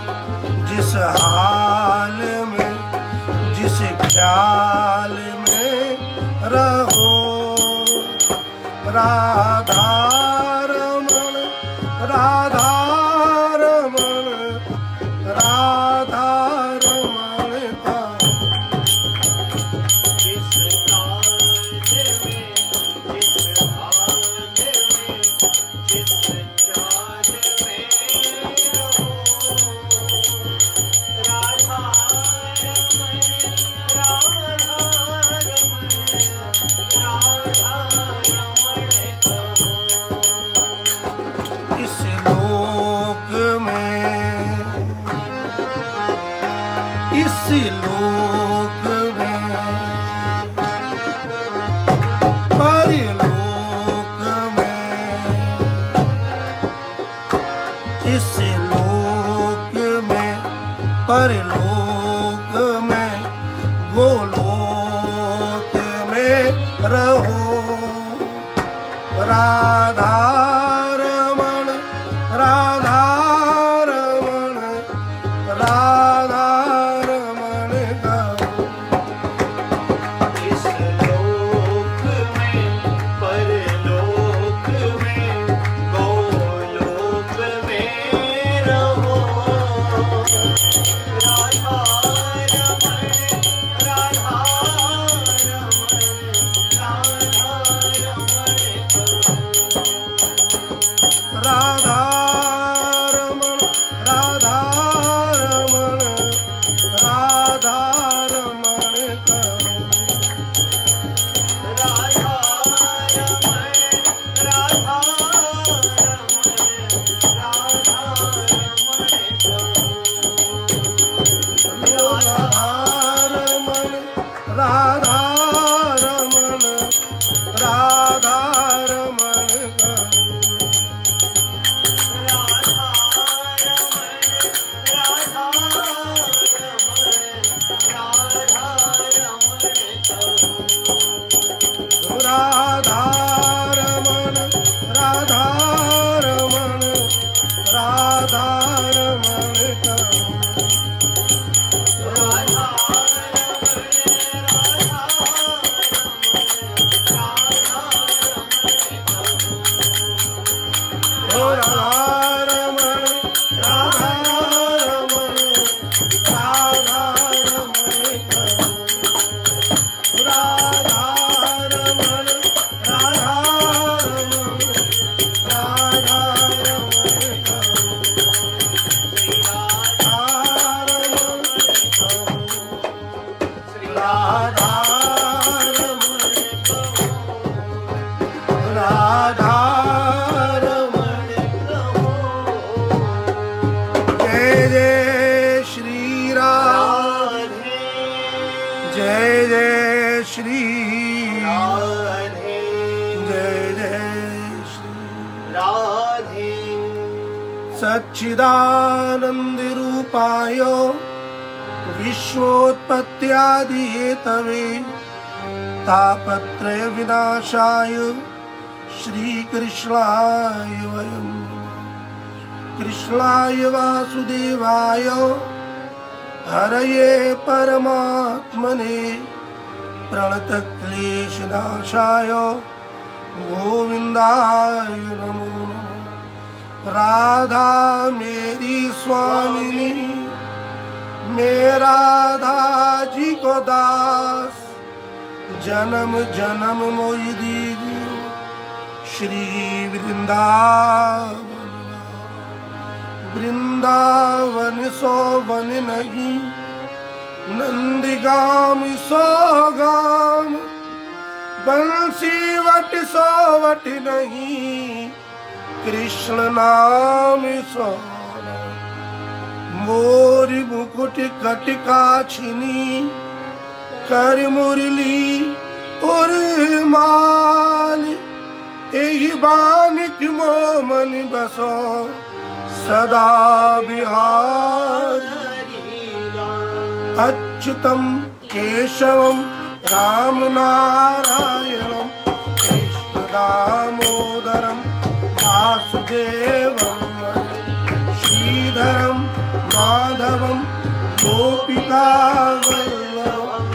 जिस हाल में, जिस ख्याल में रहो राधा रमण, राधा रमण, राधा रमण कहो। जिस काल में, जिस हाल में, जिस चाल में रहो राधा रमण, राधा रमण, राधा रमण कहो। इस लोक में, इस लोक में, परलोक में, इस लोक में, परलोक में, गोलोक में रहो राधा रमण, राधा रमण, राधा रमण कहो। इस लोक में, परलोक में, गोलोक में रहो राधा रमण, राधा रमण, राधा रमण कहो। राधे सच्चिदानंद रूपाय विश्वोत्पत्त्यादि हेतवे तापत्रय विनाशाय श्री कृष्णाय वयं कृष्णाय वासुदेवाय हरये परमात्मने प्रणतक्लेशनाशाय गोविंदाय नमो नमः। राधा मेरी स्वामिनी मैं राधा जी को दास जन्म जन्म मोहि दीजियो श्री वृंदावन वृंदावन सो वन नहीं नंदगाम सो गाम बंसी वट सो वट नहीं कृष्ण नाम सो मोरी मुकुट कटका छिनी कर मुरली और माल एहि बानिक मोमन बसो सदा बिहार अच्युतम केशवम राम नारायणम कृष्ण दामोदरम वासुदेवम श्रीधरम माधवम गोपिका वल्लभम